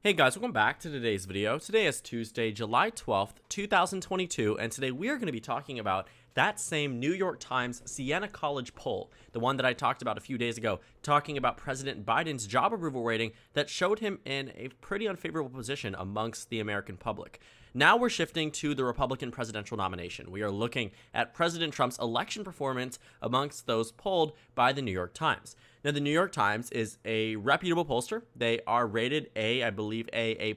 Hey guys, welcome back to today's video. Today is Tuesday, July 12th, 2022, and today we are going to be talking about that same New York Times Siena College poll, the one that I talked about a few days ago, talking about President Biden's job approval rating that showed him in a pretty unfavorable position amongst the American public. Now we're shifting to the Republican presidential nomination. We are looking at President Trump's election performance amongst those polled by the New York Times. Now, the New York Times is a reputable pollster. They are rated A, I believe A+,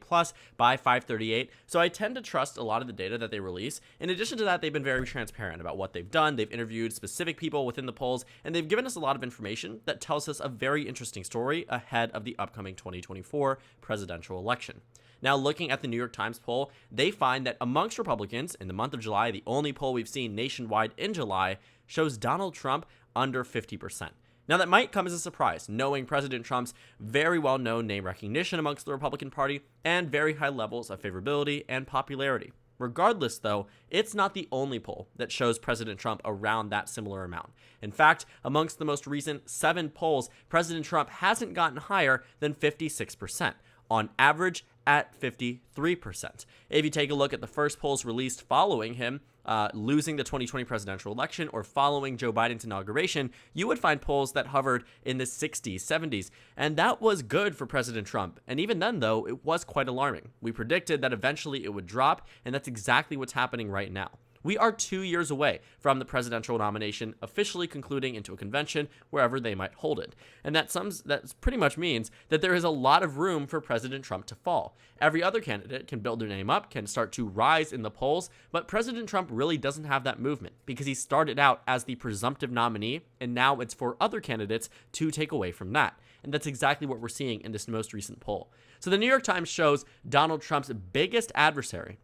by FiveThirtyEight. So I tend to trust a lot of the data that they release. In addition to that, they've been very transparent about what they've done. They've interviewed specific people within the polls, and they've given us a lot of information that tells us a very interesting story ahead of the upcoming 2024 presidential election. Now, looking at the New York Times poll, they find that amongst Republicans in the month of July, the only poll we've seen nationwide in July shows Donald Trump under 50%. Now, that might come as a surprise, knowing President Trump's very well-known name recognition amongst the Republican Party and very high levels of favorability and popularity. Regardless, though, it's not the only poll that shows President Trump around that similar amount. In fact, amongst the most recent 7 polls, President Trump hasn't gotten higher than 56%, on average at 53%. If you take a look at the first polls released following him losing the 2020 presidential election or following Joe Biden's inauguration, you would find polls that hovered in the 60s, 70s, and that was good for President Trump. And even then, though, it was quite alarming. We predicted that eventually it would drop, and that's exactly what's happening right now. We are 2 years away from the presidential nomination officially concluding into a convention wherever they might hold it. And that pretty much means that there is a lot of room for President Trump to fall. Every other candidate can build their name up, can start to rise in the polls, but President Trump really doesn't have that movement because he started out as the presumptive nominee, and now it's for other candidates to take away from that. And that's exactly what we're seeing in this most recent poll. So the New York Times shows Donald Trump's biggest adversary,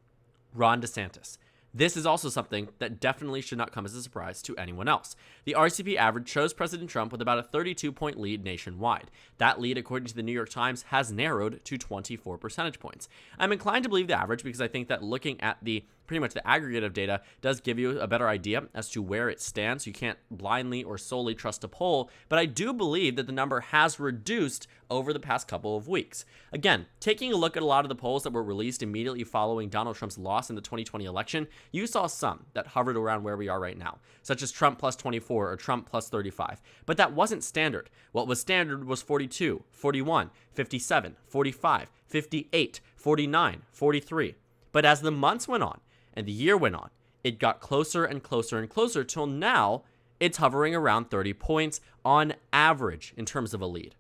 Ron DeSantis. This is also something that definitely should not come as a surprise to anyone else. The RCP average shows President Trump with about a 32-point lead nationwide. That lead, according to the New York Times, has narrowed to 24 percentage points. I'm inclined to believe the average because I think that looking at pretty much the aggregate of data does give you a better idea as to where it stands. You can't blindly or solely trust a poll, but I do believe that the number has reduced over the past couple of weeks. Again, taking a look at a lot of the polls that were released immediately following Donald Trump's loss in the 2020 election, you saw some that hovered around where we are right now, such as Trump plus 24 or Trump plus 35. But that wasn't standard. What was standard was 42, 41, 57, 45, 58, 49, 43. But as the months went on, and the year went on, it got closer and closer and closer till now it's hovering around 30 points on average in terms of a lead.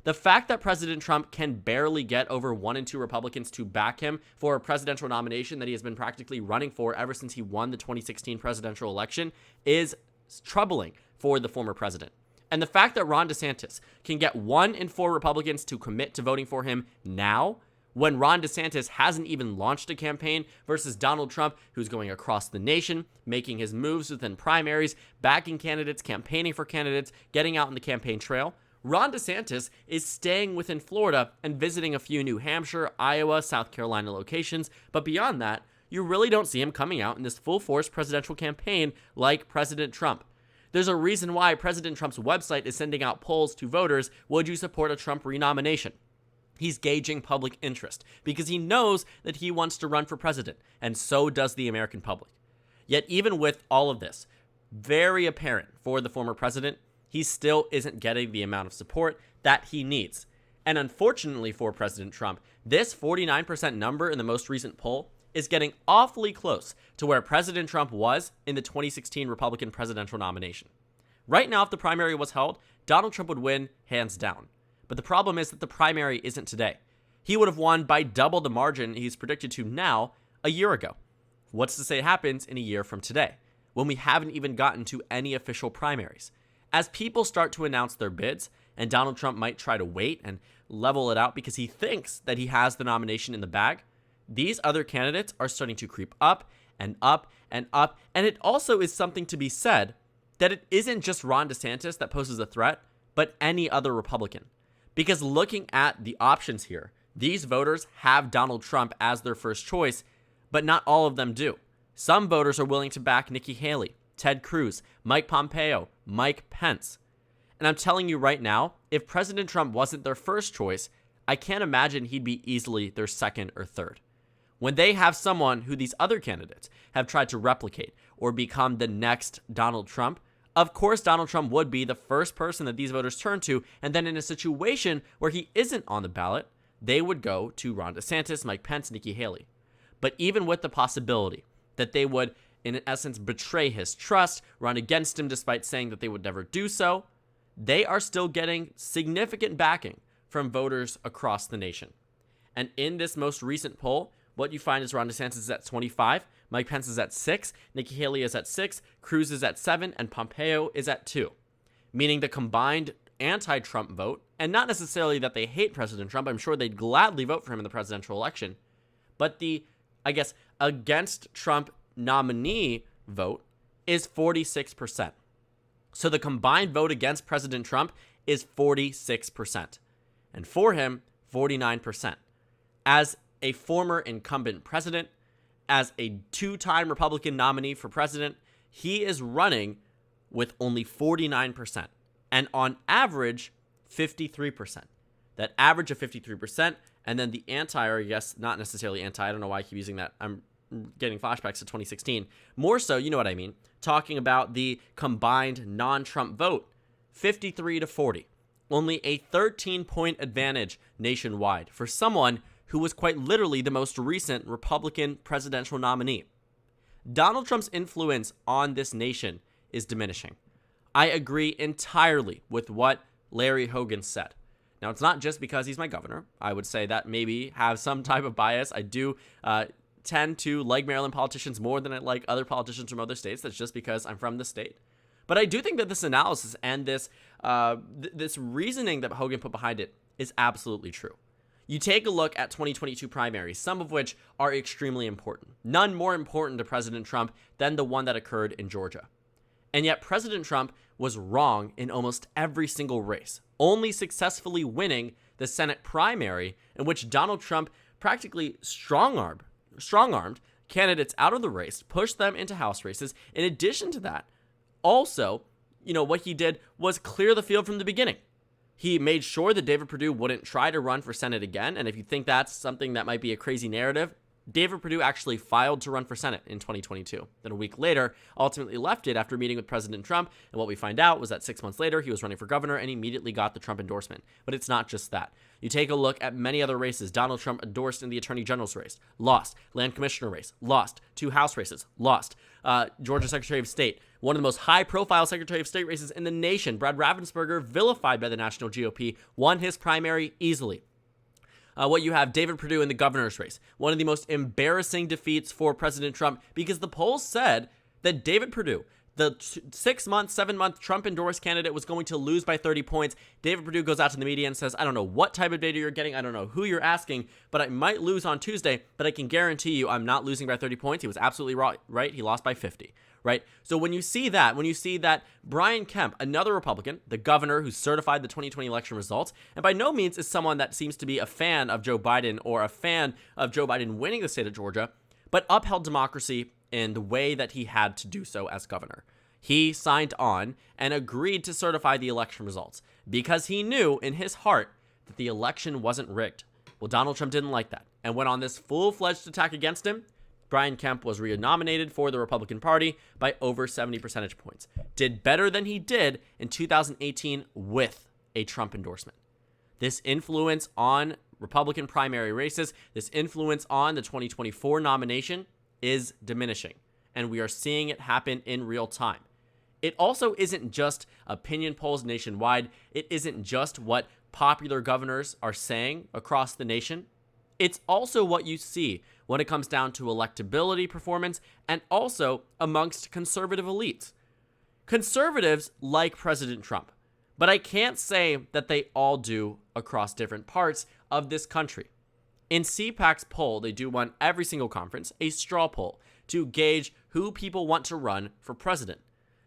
The fact that President Trump can barely get over 1 and 2 Republicans to back him for a presidential nomination that he has been practically running for ever since he won the 2016 presidential election is troubling for the former president. And the fact that Ron DeSantis can get 1 in 4 Republicans to commit to voting for him now, when Ron DeSantis hasn't even launched a campaign, versus Donald Trump, who's going across the nation, making his moves within primaries, backing candidates, campaigning for candidates, getting out on the campaign trail. Ron DeSantis is staying within Florida and visiting a few New Hampshire, Iowa, South Carolina locations, but beyond that, you really don't see him coming out in this full-force presidential campaign like President Trump. There's a reason why President Trump's website is sending out polls to voters, would you support a Trump renomination? He's gauging public interest because he knows that he wants to run for president, and so does the American public. Yet even with all of this, very apparent for the former president, he still isn't getting the amount of support that he needs. And unfortunately for President Trump, this 49% number in the most recent poll is getting awfully close to where President Trump was in the 2016 Republican presidential nomination. Right now, if the primary was held, Donald Trump would win hands down. But the problem is that the primary isn't today. He would have won by double the margin he's predicted to now a year ago. What's to say happens in a year from today, when we haven't even gotten to any official primaries? As people start to announce their bids, and Donald Trump might try to wait and level it out because he thinks that he has the nomination in the bag, these other candidates are starting to creep up and up and up. And it also is something to be said that it isn't just Ron DeSantis that poses a threat, but any other Republican. Because looking at the options here, these voters have Donald Trump as their first choice, but not all of them do. Some voters are willing to back Nikki Haley, Ted Cruz, Mike Pompeo, Mike Pence. And I'm telling you right now, if President Trump wasn't their first choice, I can't imagine he'd be easily their second or third. When they have someone who these other candidates have tried to replicate or become the next Donald Trump, of course Donald Trump would be the first person that these voters turn to, and then in a situation where he isn't on the ballot, they would go to Ron DeSantis, Mike Pence, Nikki Haley. But even with the possibility that they would, in essence, betray his trust, run against him despite saying that they would never do so, they are still getting significant backing from voters across the nation. And in this most recent poll, what you find is Ron DeSantis is at 25, Mike Pence is at 6, Nikki Haley is at 6, Cruz is at 7, and Pompeo is at 2. Meaning the combined anti-Trump vote, and not necessarily that they hate President Trump, I'm sure they'd gladly vote for him in the presidential election, but the, I guess, against Trump nominee vote is 46%. So the combined vote against President Trump is 46%. And for him, 49%. As a former incumbent president, as a two-time Republican nominee for president, he is running with only 49%. And on average, 53%. That average of 53%, and then the anti, or yes, not necessarily anti, I don't know why I keep using that. I'm getting flashbacks to 2016. More so, you know what I mean, talking about the combined non-Trump vote, 53 to 40. Only a 13-point advantage nationwide for someone who was quite literally the most recent Republican presidential nominee. Donald Trump's influence on this nation is diminishing. I agree entirely with what Larry Hogan said. Now, it's not just because he's my governor. I would say that maybe have some type of bias. I do tend to like Maryland politicians more than I like other politicians from other states. That's just because I'm from the state. But I do think that this analysis and this this reasoning that Hogan put behind it is absolutely true. You take a look at 2022 primaries, some of which are extremely important. None more important to President Trump than the one that occurred in Georgia. And yet President Trump was wrong in almost every single race, only successfully winning the Senate primary in which Donald Trump practically strong-armed candidates out of the race, pushed them into House races. In addition to that, also, what he did was clear the field from the beginning. He made sure that David Perdue wouldn't try to run for Senate again. And if you think that's something that might be a crazy narrative, David Perdue actually filed to run for Senate in 2022. Then a week later, ultimately left it after meeting with President Trump. And what we find out was that 6 months later, he was running for governor and immediately got the Trump endorsement. But it's not just that. You take a look at many other races. Donald Trump endorsed in the Attorney General's race, lost. Land Commissioner race, lost. 2 House races, lost. Georgia Secretary of State, one of the most high-profile Secretary of State races in the nation. Brad Raffensperger, vilified by the national GOP, won his primary easily. What you have, David Perdue in the governor's race, one of the most embarrassing defeats for President Trump, because the polls said that David Perdue, the 7-month Trump-endorsed candidate, was going to lose by 30 points. David Perdue goes out to the media and says, I don't know what type of data you're getting, I don't know who you're asking, but I might lose on Tuesday, but I can guarantee you I'm not losing by 30 points. He was absolutely right. He lost by 50. Right? So when you see that Brian Kemp, another Republican, the governor who certified the 2020 election results, and by no means is someone that seems to be a fan of Joe Biden or a fan of Joe Biden winning the state of Georgia, but upheld democracy in the way that he had to do so as governor. He signed on and agreed to certify the election results because he knew in his heart that the election wasn't rigged. Well, Donald Trump didn't like that and went on this full-fledged attack against him. Brian Kemp was re-nominated for the Republican Party by over 70 percentage points. Did better than he did in 2018 with a Trump endorsement. This influence on Republican primary races, this influence on the 2024 nomination is diminishing, and we are seeing it happen in real time. It also isn't just opinion polls nationwide. It isn't just what popular governors are saying across the nation. It's also what you see when it comes down to electability performance and also amongst conservative elites. Conservatives like President Trump, but I can't say that they all do across different parts of this country. In CPAC's poll, they do one every single conference, a straw poll, to gauge who people want to run for president.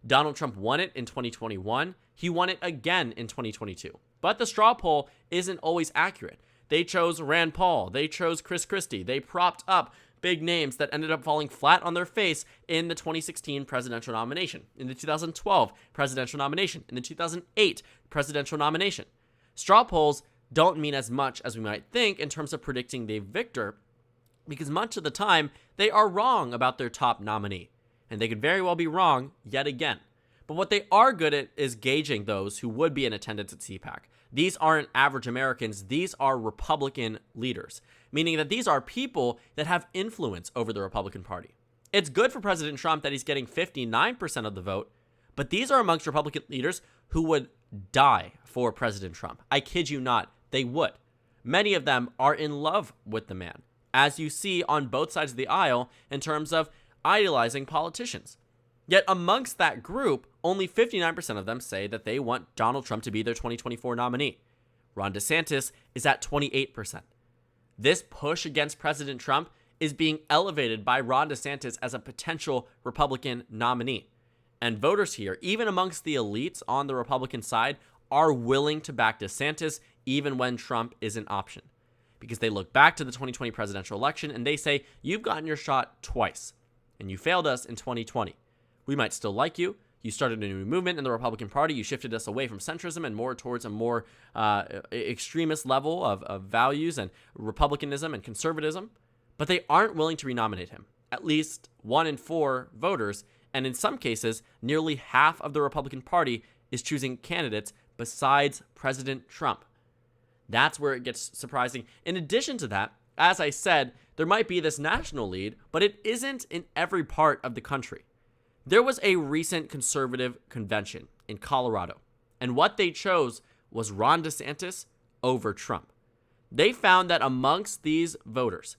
Donald Trump won it in 2021. He won it again in 2022. But the straw poll isn't always accurate. They chose Rand Paul. They chose Chris Christie. They propped up big names that ended up falling flat on their face in the 2016 presidential nomination, in the 2012 presidential nomination, in the 2008 presidential nomination. Straw polls don't mean as much as we might think in terms of predicting the victor, because much of the time they are wrong about their top nominee, and they could very well be wrong yet again. But what they are good at is gauging those who would be in attendance at CPAC. These aren't average Americans, these are Republican leaders, meaning that these are people that have influence over the Republican Party. It's good for President Trump that he's getting 59% of the vote, but these are amongst Republican leaders who would die for President Trump. I kid you not, they would. Many of them are in love with the man, as you see on both sides of the aisle in terms of idolizing politicians. Yet amongst that group, only 59% of them say that they want Donald Trump to be their 2024 nominee. Ron DeSantis is at 28%. This push against President Trump is being elevated by Ron DeSantis as a potential Republican nominee. And voters here, even amongst the elites on the Republican side, are willing to back DeSantis even when Trump is an option. Because they look back to the 2020 presidential election and they say, you've gotten your shot twice, and you failed us in 2020. We might still like you. You started a new movement in the Republican Party. You shifted us away from centrism and more towards a more extremist level of values and republicanism and conservatism. But they aren't willing to renominate him. At least 1 in 4 voters, and in some cases, nearly half of the Republican Party is choosing candidates besides President Trump. That's where it gets surprising. In addition to that, as I said, there might be this national lead, but it isn't in every part of the country. There was a recent conservative convention in Colorado, and what they chose was Ron DeSantis over Trump. They found that amongst these voters,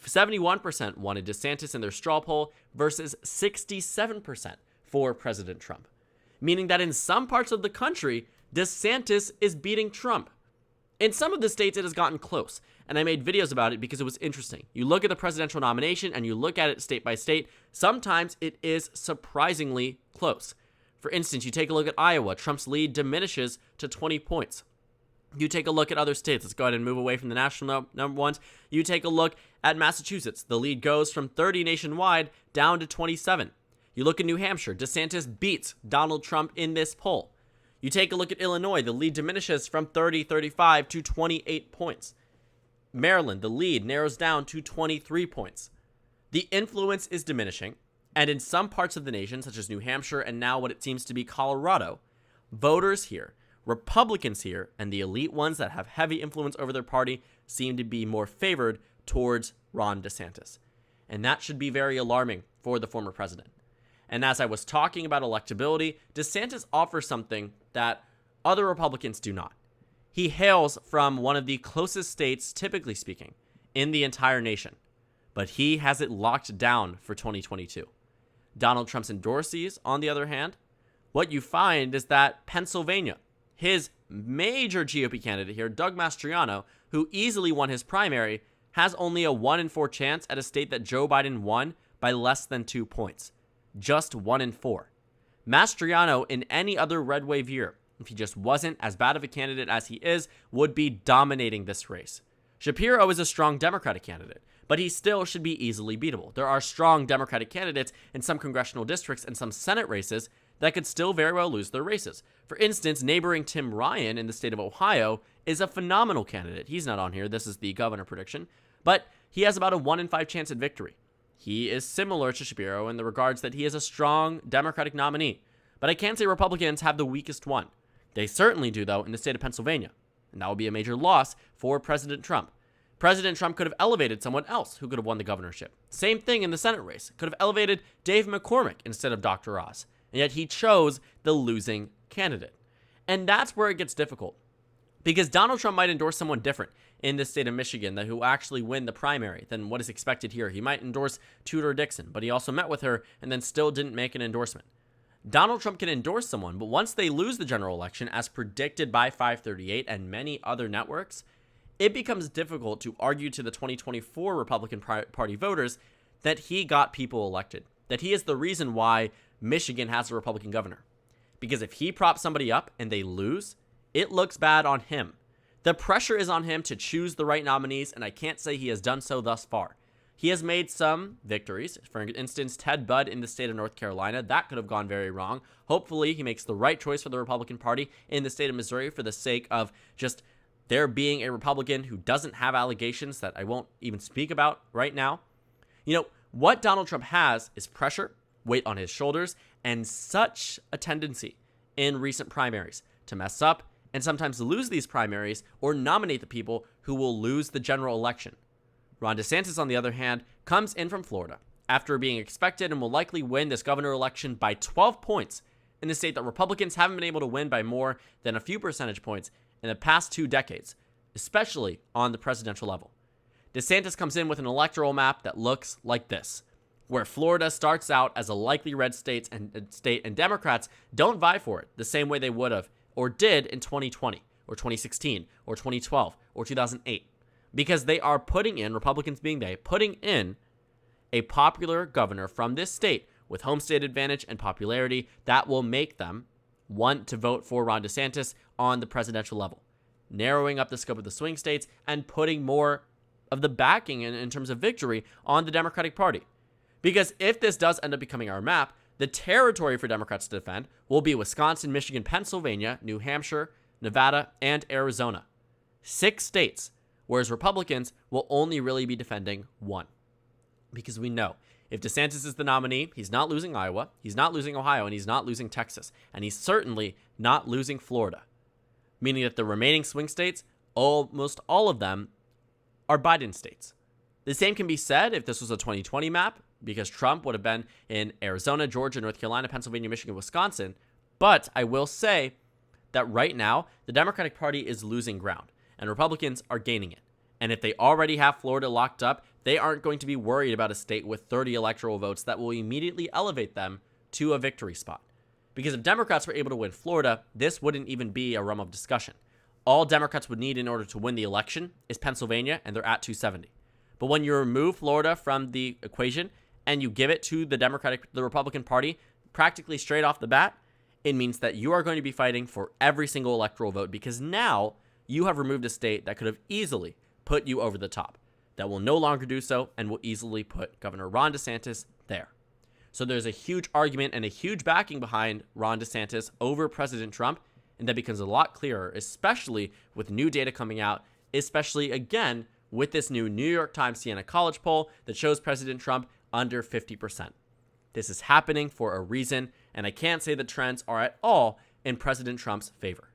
71% wanted DeSantis in their straw poll versus 67% for President Trump, meaning that in some parts of the country, DeSantis is beating Trump. In some of the states, it has gotten close, and I made videos about it because it was interesting. You look at the presidential nomination and you look at it state by state, sometimes it is surprisingly close. For instance, you take a look at Iowa, Trump's lead diminishes to 20 points. You take a look at other states. Let's go ahead and move away from the national number ones. You take a look at Massachusetts. The lead goes from 30 nationwide down to 27. You look at New Hampshire. DeSantis beats Donald Trump in this poll. You take a look at Illinois. The lead diminishes from 35 to 28 points. Maryland, the lead narrows down to 23 points. The influence is diminishing, and in some parts of the nation, such as New Hampshire and now what it seems to be Colorado, voters here, Republicans here, and the elite ones that have heavy influence over their party seem to be more favored towards Ron DeSantis. And that should be very alarming for the former president. And as I was talking about electability, DeSantis offers something that other Republicans do not. He hails from one of the closest states, typically speaking, in the entire nation. But he has it locked down for 2022. Donald Trump's endorsees, on the other hand, what you find is that Pennsylvania, his major GOP candidate here, Doug Mastriano, who easily won his primary, has only a 1 in 4 chance at a state that Joe Biden won by less than 2 points. Just 1 in 4. Mastriano, in any other red wave year, if he just wasn't as bad of a candidate as he is, would be dominating this race. Shapiro is a strong Democratic candidate, but he still should be easily beatable. There are strong Democratic candidates in some congressional districts and some Senate races that could still very well lose their races. For instance, neighboring Tim Ryan in the state of Ohio is a phenomenal candidate. He's not on here. This is the governor prediction, but he has about a 1 in 5 chance at victory. He is similar to Shapiro in the regards that he is a strong Democratic nominee, but I can't say Republicans have the weakest one. They certainly do, though, in the state of Pennsylvania, and that would be a major loss for President Trump. President Trump could have elevated someone else who could have won the governorship. Same thing in the Senate race. Could have elevated Dave McCormick instead of Dr. Oz, and yet he chose the losing candidate. And that's where it gets difficult, because Donald Trump might endorse someone different in the state of Michigan that who actually win the primary than what is expected here. He might endorse Tudor Dixon, but he also met with her and then still didn't make an endorsement. Donald Trump can endorse someone, but once they lose the general election, as predicted by 538 and many other networks, it becomes difficult to argue to the 2024 Republican Party voters that he got people elected, that he is the reason why Michigan has a Republican governor. Because if he props somebody up and they lose, it looks bad on him. The pressure is on him to choose the right nominees, and I can't say he has done so thus far. He has made some victories. For instance, Ted Budd in the state of North Carolina. That could have gone very wrong. Hopefully, he makes the right choice for the Republican Party in the state of Missouri for the sake of just there being a Republican who doesn't have allegations that I won't even speak about right now. You know, what Donald Trump has is pressure, weight on his shoulders, and such a tendency in recent primaries to mess up and sometimes lose these primaries or nominate the people who will lose the general election. Ron DeSantis, on the other hand, comes in from Florida after being expected and will likely win this governor election by 12 points in a state that Republicans haven't been able to win by more than a few percentage points in the past 2 decades, especially on the presidential level. DeSantis comes in with an electoral map that looks like this, where Florida starts out as a likely red state and Democrats don't vie for it the same way they would have or did in 2020 or 2016 or 2012 or 2008, because they are putting in, Republicans being they, putting in a popular governor from this state with home state advantage and popularity that will make them want to vote for Ron DeSantis on the presidential level, narrowing up the scope of the swing states and putting more of the backing in terms of victory on the Democratic Party. Because if this does end up becoming our map, the territory for Democrats to defend will be Wisconsin, Michigan, Pennsylvania, New Hampshire, Nevada, and Arizona. 6 states, whereas Republicans will only really be defending 1. Because we know if DeSantis is the nominee, he's not losing Iowa, he's not losing Ohio, and he's not losing Texas, and he's certainly not losing Florida. Meaning that the remaining swing states, almost all of them, are Biden states. The same can be said if this was a 2020 map, because Trump would have been in Arizona, Georgia, North Carolina, Pennsylvania, Michigan, Wisconsin. But I will say that right now, the Democratic Party is losing ground, and Republicans are gaining it. And if they already have Florida locked up, they aren't going to be worried about a state with 30 electoral votes that will immediately elevate them to a victory spot. Because if Democrats were able to win Florida, this wouldn't even be a realm of discussion. All Democrats would need in order to win the election is Pennsylvania, and they're at 270. But when you remove Florida from the equation and you give it to the Republican Party practically straight off the bat, it means that you are going to be fighting for every single electoral vote, because now you have removed a state that could have easily put you over the top, that will no longer do so and will easily put Governor Ron DeSantis there. So there's a huge argument and a huge backing behind Ron DeSantis over President Trump, and that becomes a lot clearer, especially with new data coming out, especially again with this new New York Times Siena College poll that shows President Trump under 50%. This is happening for a reason, and I can't say the trends are at all in President Trump's favor.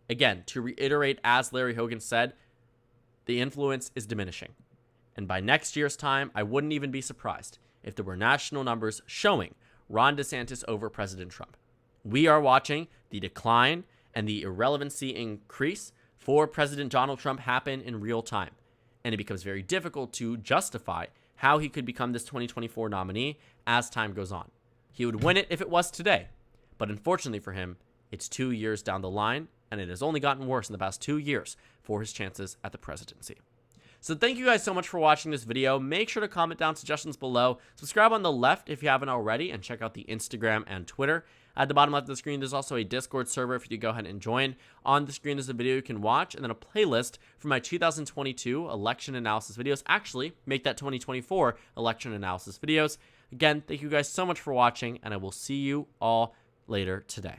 Again, to reiterate, as Larry Hogan said, the influence is diminishing. And by next year's time, I wouldn't even be surprised if there were national numbers showing Ron DeSantis over President Trump. We are watching the decline and the irrelevancy increase for President Donald Trump happen in real time. And it becomes very difficult to justify how he could become this 2024 nominee as time goes on. He would win it if it was today. But unfortunately for him, it's 2 years down the line, and it has only gotten worse in the past 2 years for his chances at the presidency. So thank you guys so much for watching this video. Make sure to comment down suggestions below. Subscribe on the left if you haven't already, and check out the Instagram and Twitter. At the bottom left of the screen, there's also a Discord server for you to go ahead and join. On the screen, there's a video you can watch, and then a playlist for my 2022 election analysis videos. Actually, make that 2024 election analysis videos. Again, thank you guys so much for watching, and I will see you all later today.